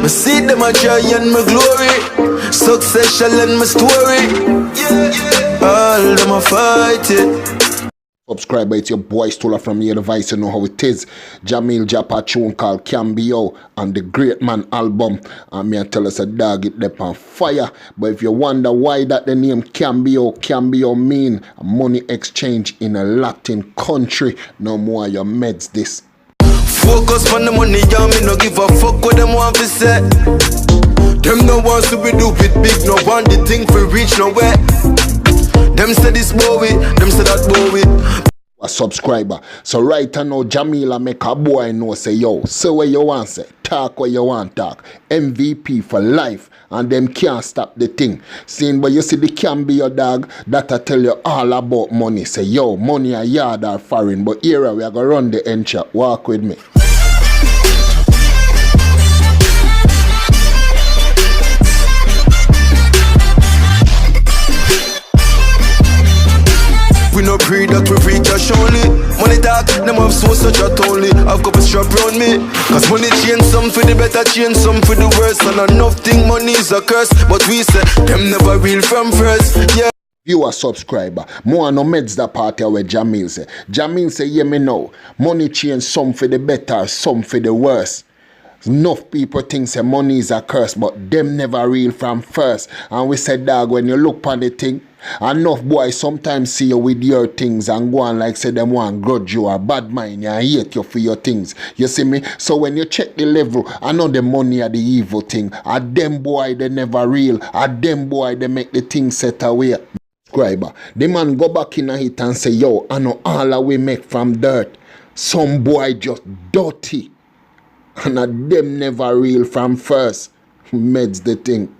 Me see them a try and my glory. Success shall end my story. All them a fight it. Subscriber, it's your boy Stola from your device. You know how it is. Jamil Japa tune called Cambio and the Great Man album. And me tell us a dog it up on fire. But if you wonder why that the name Cambio mean a money exchange in a Latin country, no more your meds this. Focus on the money, yeah, me no give a fuck what them want to say. Them no want to be do it big, no want the thing for reach nowhere. Them say this boy, them say that boy. A subscriber. So right now, Jamila make a boy know say, yo, say what you want say, talk what you want talk. MVP for life, and them can't stop the thing. Seeing but you see the can be your dog, that I tell you all about money. Say, yo, money a yard or foreign, but here we are gonna run the end shot. Walk with me. We no pray that we free cash only. Money talk, them have so such a only. I've got a strap round me. Cause money change some for the better, change some for the worse. And enough think money is a curse. But we say, them never real from first. Yeah. You a subscriber. More no meds the party where Jamil say. Jamil say, yeah me know. Money change some for the better, some for the worse. Enough people think say money is a curse, but them never real from first. And we said, dog, when you look on the thing, enough boys sometimes see you with your things and go on like say them want grudge you or bad mind you and hate you for your things. You see me? So when you check the level, I know the money are the evil thing. And them boy they never real. And them boy they make the thing set away. Subscriber. The man go back in a hit and say, yo, I know all we make from dirt. Some boy just dirty. And them never real from first. Meds the thing.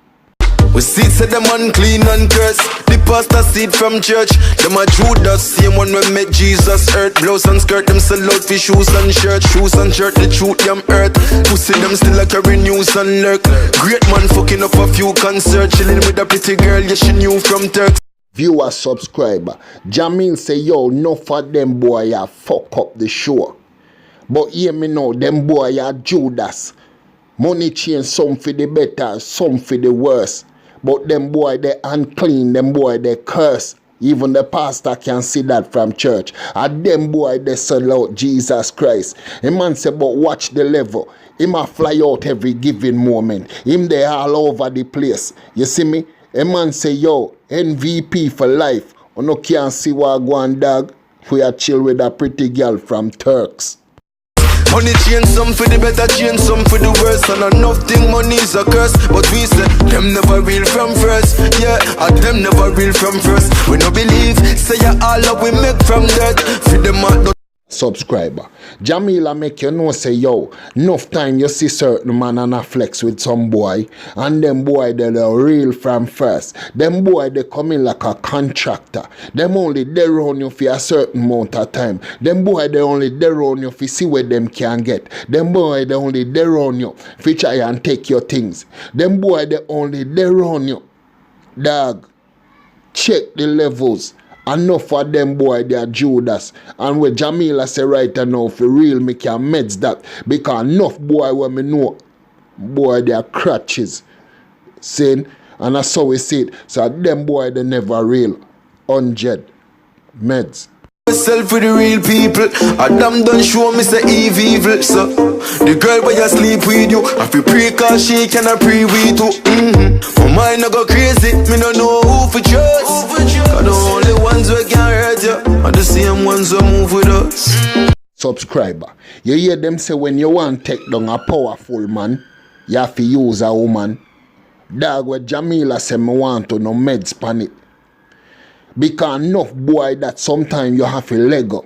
We see say them unclean and cursed. The pastor seed from church. Them a Judas, same one when met Jesus earth. Blouse and skirt, them sell out for shoes and shirt. Shoes and shirt, the truth them earth. Pussy them still a carry news and lurk. Great man fucking up a few concerts. Chilling with a pretty girl, yeah she knew from Turks. Viewer subscriber. Jamil say, yo, no for them boy ya fuck up the show. But hear me now, them boy are Judas. Money change some for the better, some for the worse. But them boy they unclean, them boy they curse. Even the pastor can see that from church. And them boy they sell out Jesus Christ. A man say, but watch the level. Him a fly out every given moment. Him they all over the place. You see me? A man say, yo, MVP for life. You no can't see what go on dog. We are chill with a pretty girl from Turks. Money change some for the better, change some for the worse. And enough think money is a curse. But we say, them never real from first. Yeah, and them never real from first. We no believe, say ya all up we make from dirt. For them out subscriber. Jamila make you know say, yo, enough time you see certain man and a flex with some boy, and them boy they real from first. Them boy they come in like a contractor. Them only they run you for a certain amount of time. Them boy they only they run you for see where them can get. Them boy they only they run you for try and take your things. Them boy they only they run you. Dog, check the levels. Enough for them boy, they are Judas. And when Jamila say right now, for real, me can meds that. Because enough boy when me know, boy, they are crutches. Saying, and that's how we see it. So them boy, they never real. 100 meds. Myself for the real people. Adam done show me say evil. So the girl where you sleep with you, I feel pray cause she cannot pray with you. My mind no go crazy, me no know who for trust. Cause the only ones who can hurt you are the same ones who move with us. Subscriber, you hear them say when you want to take down a powerful man, you have to use a woman. Dog what Jamila say me want to no meds pan it. Because enough boy that sometimes you have a leg up.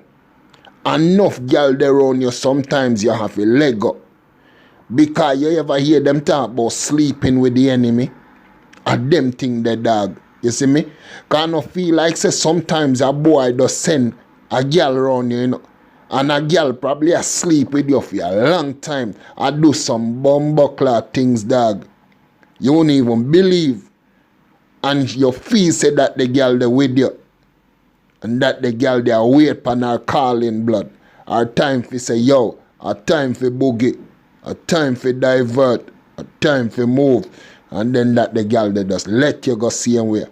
Enough girl there around you sometimes you have a leg up. Because you ever hear them talk about sleeping with the enemy? And them thing the dog. You see me? Because I feel like say sometimes a boy does send a girl around you, you know. And a girl probably asleep with you for a long time. I do some bumbuckler things, dog. You won't even believe. And your feel say that the girl they with you. And that the girl they wait for her calling blood. Our time for say, yo, our time for boogie. Our time for divert. Time for move. And then that the girl they just let you go same way.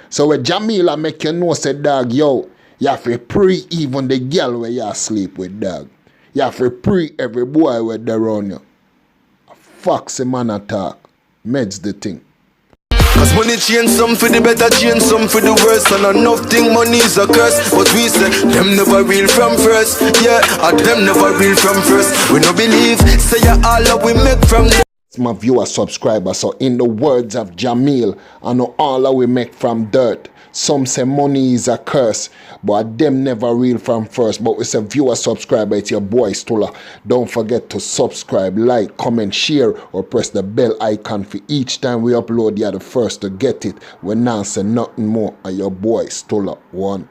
So when Jamila make you know say dog, yo, you have to pre even the girl where you sleep with dog. You have to pre every boy where they run you. Foxy man attack. Meds the thing. Cause money change some for the better, change some for the worse. And enough thing money is a curse. But we say, them never real from first. Yeah, and them never real from first. We no believe, say ya all up we make from the my viewer subscriber. So in the words of Jamil, I know all that we make from dirt. Some say money is a curse, but them never real from first. But we say viewer subscriber, it's your boy Stula. Don't forget to subscribe, like, comment, share, or press the bell icon for each time we upload. You're the first to get it. We now say nothing more. And your boy Stula 1.